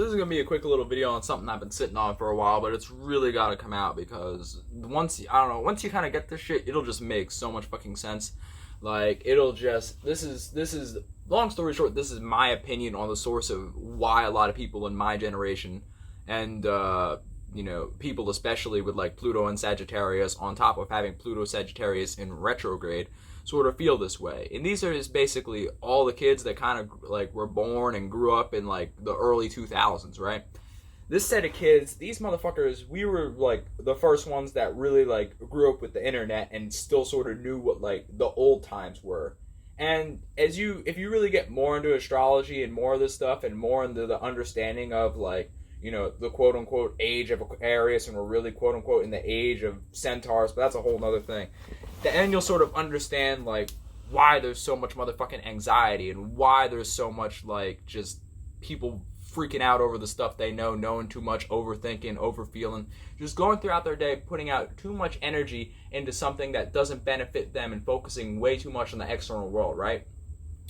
this is gonna be a quick little video on something I've been sitting on for a while, but it's really gotta come out because once you kind of get this shit, it'll just make so much fucking sense. Like, it'll just, this is, long story short, this is my opinion on the source of why a lot of people in my generation, and, people especially with like Pluto and Sagittarius, on top of having Pluto Sagittarius in retrograde, sort of feel this way. And these are just basically all the kids that kind of like were born and grew up in like the early 2000s, right? This set of kids, these motherfuckers, we were like the first ones that really like grew up with the internet and still sort of knew what like the old times were. And if you really get more into astrology and more of this stuff and more into the understanding of like, the quote unquote age of Aquarius, and we're really quote unquote in the age of Centaurs, but that's a whole nother thing. Then you'll sort of understand like why there's so much motherfucking anxiety and why there's so much like just people freaking out over the stuff they know, knowing too much, overthinking, overfeeling, just going throughout their day, putting out too much energy into something that doesn't benefit them and focusing way too much on the external world, right?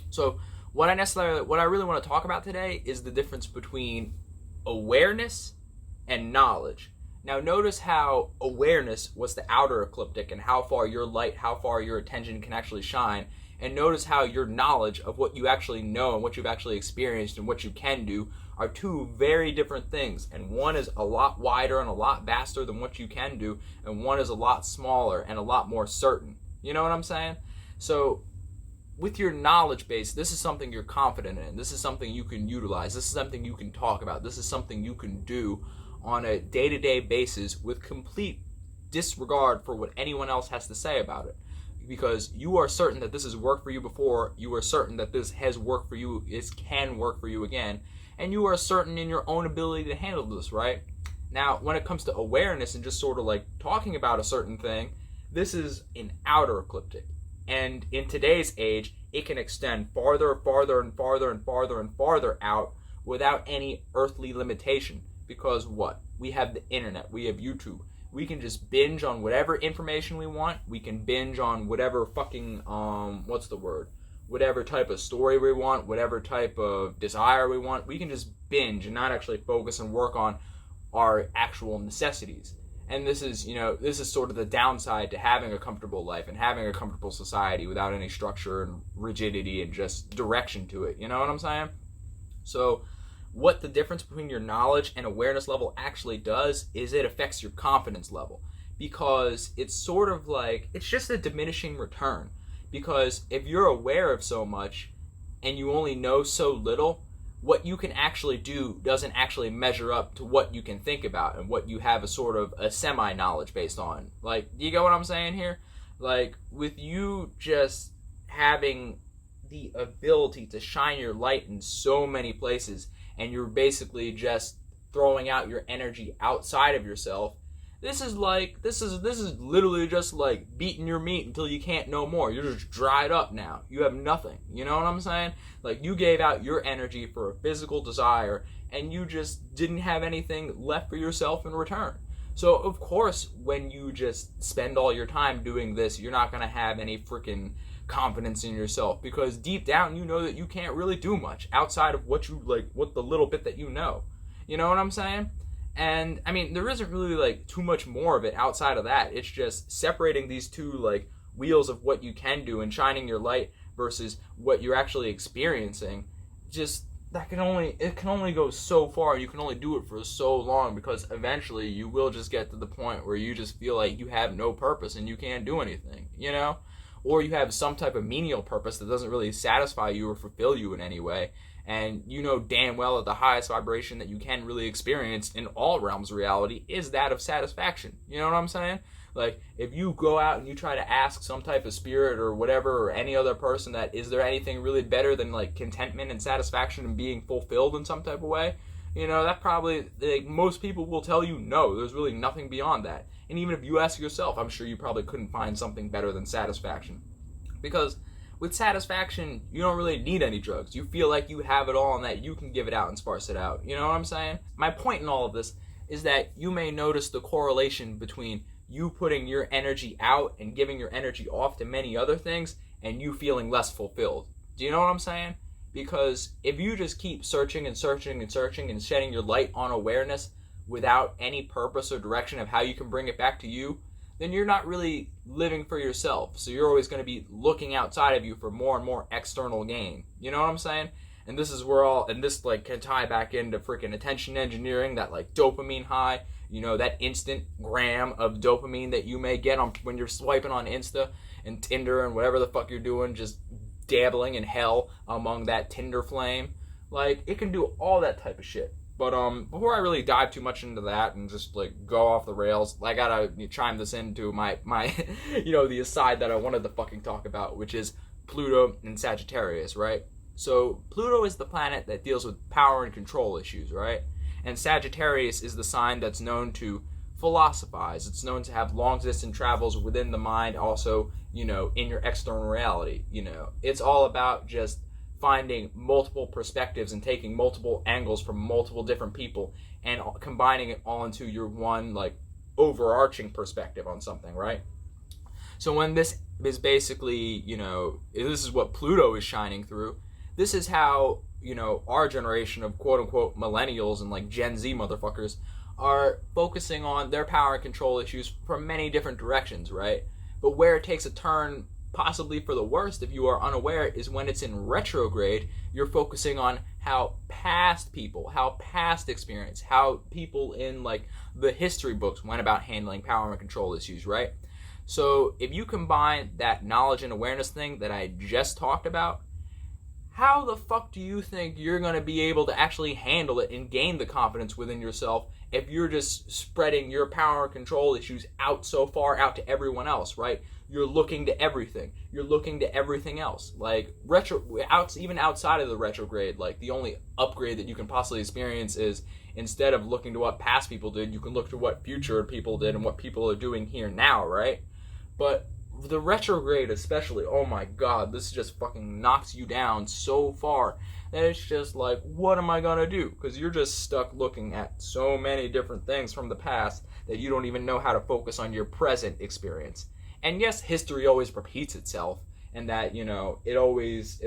So what I really want to talk about today is the difference between awareness and knowledge. Now notice how awareness was the outer ecliptic and how far your light, how far your attention can actually shine. And notice how your knowledge of what you actually know and what you've actually experienced and what you can do are two very different things. And one is a lot wider and a lot vaster than what you can do, and one is a lot smaller and a lot more certain. You know what I'm saying? So with your knowledge base, this is something you're confident in. This is something you can utilize. This is something you can talk about. This is something you can do on a day-to-day basis with complete disregard for what anyone else has to say about it. Because you are certain that this has worked for you before, you are certain that this has worked for you, it can work for you again, and you are certain in your own ability to handle this, right? Now, when it comes to awareness and just sort of like talking about a certain thing, this is an outer ecliptic. And in today's age, it can extend farther, farther, and farther, and farther, and farther out without any earthly limitation. Because what? We have the internet, we have YouTube. We can just binge on whatever information we want. We can binge on whatever fucking, whatever type of story we want, whatever type of desire we want. We can just binge and not actually focus and work on our actual necessities. And this is sort of the downside to having a comfortable life and having a comfortable society without any structure and rigidity and just direction to it. You know what I'm saying? So what the difference between your knowledge and awareness level actually does is it affects your confidence level, because it's sort of like, it's just a diminishing return. Because if you're aware of so much and you only know so little, what you can actually do doesn't actually measure up to what you can think about and what you have a sort of a semi-knowledge based on. Like, do you get what I'm saying here? Like, with you just having the ability to shine your light in so many places, and you're basically just throwing out your energy outside of yourself, this is literally just like beating your meat until you can't no more. You're just dried up now. You have nothing. You know what I'm saying? Like, you gave out your energy for a physical desire, and you just didn't have anything left for yourself in return. So of course, when you just spend all your time doing this, you're not gonna have any freaking confidence in yourself, because deep down you know that you can't really do much outside of what the little bit that you know. You know what I'm saying? And I mean, there isn't really like too much more of it outside of that. It's just separating these two like wheels of what you can do and shining your light versus what you're actually experiencing. Just it can only go so far. You can only do it for so long, because eventually you will just get to the point where you just feel like you have no purpose and you can't do anything, or you have some type of menial purpose that doesn't really satisfy you or fulfill you in any way. And you know damn well that the highest vibration that you can really experience in all realms of reality is that of satisfaction. You know what I'm saying? Like, if you go out and you try to ask some type of spirit or whatever, or any other person, that is there anything really better than like contentment and satisfaction and being fulfilled in some type of way, that probably, like, most people will tell you no, there's really nothing beyond that. And even if you ask yourself, I'm sure you probably couldn't find something better than satisfaction. Because with satisfaction, you don't really need any drugs. You feel like you have it all and that you can give it out and sparse it out. You know what I'm saying? My point in all of this is that you may notice the correlation between you putting your energy out and giving your energy off to many other things and you feeling less fulfilled. Do you know what I'm saying? Because if you just keep searching and searching and searching and shedding your light on awareness without any purpose or direction of how you can bring it back to you, then you're not really living for yourself. So you're always going to be looking outside of you for more and more external gain. You know what I'm saying? And this is where this like can tie back into freaking attention engineering, that like dopamine high, you know, that instant gram of dopamine that you may get on when you're swiping on Insta and Tinder and whatever the fuck you're doing, just dabbling in hell among that Tinder flame. Like, it can do all that type of shit. But before I really dive too much into that and just like go off the rails, I gotta chime this into my you know, the aside that I wanted to fucking talk about, which is Pluto and Sagittarius, right? So Pluto is the planet that deals with power and control issues, right? And Sagittarius is the sign that's known to philosophize. It's known to have long distance travels within the mind, also, you know, in your external reality. You know, it's all about just finding multiple perspectives and taking multiple angles from multiple different people and combining it all into your one like overarching perspective on something, right? So when this is basically, you know, this is what Pluto is shining through. This is how, you know, our generation of quote unquote millennials and like Gen Z motherfuckers are focusing on their power and control issues from many different directions, right? But where it takes a turn possibly for the worst, if you are unaware, is when it's in retrograde. You're focusing on how past people, how past experience, how people in like the history books went about handling power and control issues, right? So if you combine that knowledge and awareness thing that I just talked about, how the fuck do you think you're going to be able to actually handle it and gain the confidence within yourself if you're just spreading your power and control issues out so far out to everyone else, right? You're looking to everything. You're looking to everything else. Like, even outside of the retrograde, like, the only upgrade that you can possibly experience is, instead of looking to what past people did, you can look to what future people did and what people are doing here now, right? But the retrograde especially, oh my god, this just fucking knocks you down so far that it's just like, what am I gonna do? Because you're just stuck looking at so many different things from the past that you don't even know how to focus on your present experience. And yes, history always repeats itself, and that, you know, it always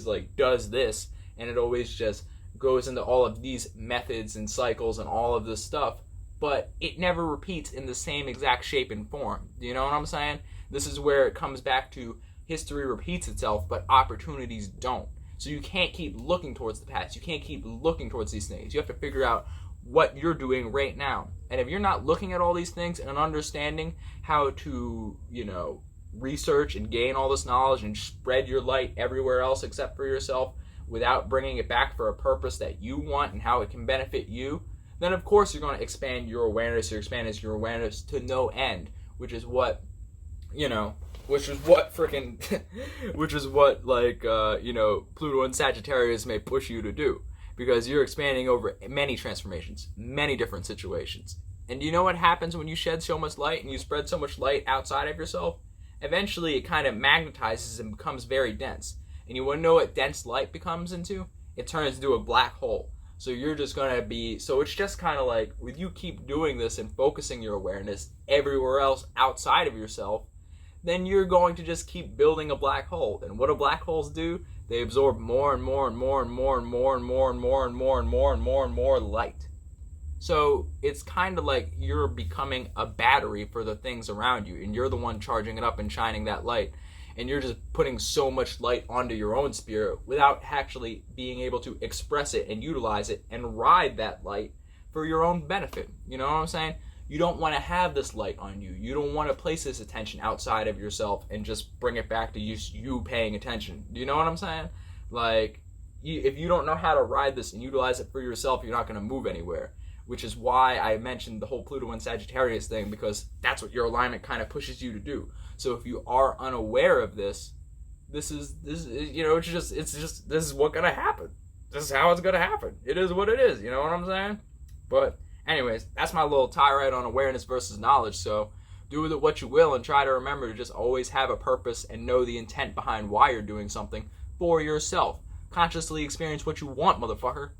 like does this, and it always just goes into all of these methods and cycles and all of this stuff, but it never repeats in the same exact shape and form. Do you know what I'm saying? This is where it comes back to history repeats itself, but opportunities don't. So you can't keep looking towards the past. You can't keep looking towards these things. You have to figure out what you're doing right now. And if you're not looking at all these things and understanding how to, you know, research and gain all this knowledge and spread your light everywhere else except for yourself without bringing it back for a purpose that you want and how it can benefit you, then of course you're going to expand your awareness to no end, which is what, you know, which is what like, you know, Pluto and Sagittarius may push you to do. Because you're expanding over many transformations, many different situations. And do you know what happens when you shed so much light and you spread so much light outside of yourself? Eventually it kind of magnetizes and becomes very dense. And you want to know what dense light becomes into? It turns into a black hole. So you're just going to be, so it's just kind of like, with you keep doing this and focusing your awareness everywhere else outside of yourself, then you're going to just keep building a black hole. And what do black holes do? They absorb more and more and more and more and more and more and more and more and more and more and more light. So it's kind of like you're becoming a battery for the things around you, and you're the one charging it up and shining that light. And you're just putting so much light onto your own spirit without actually being able to express it and utilize it and ride that light for your own benefit. You know what I'm saying? You don't want to have this light on you. You don't want to place this attention outside of yourself and just bring it back to you paying attention. Do you know what I'm saying? Like, if you don't know how to ride this and utilize it for yourself, you're not going to move anywhere. Which is why I mentioned the whole Pluto and Sagittarius thing, because that's what your alignment kind of pushes you to do. So if you are unaware of this, this is you know, it's just this is what's going to happen. This is how it's going to happen. It is what it is. You know what I'm saying? But anyways, that's my little tirade on awareness versus knowledge. So do with it what you will, and try to remember to just always have a purpose and know the intent behind why you're doing something for yourself. Consciously experience what you want, motherfucker.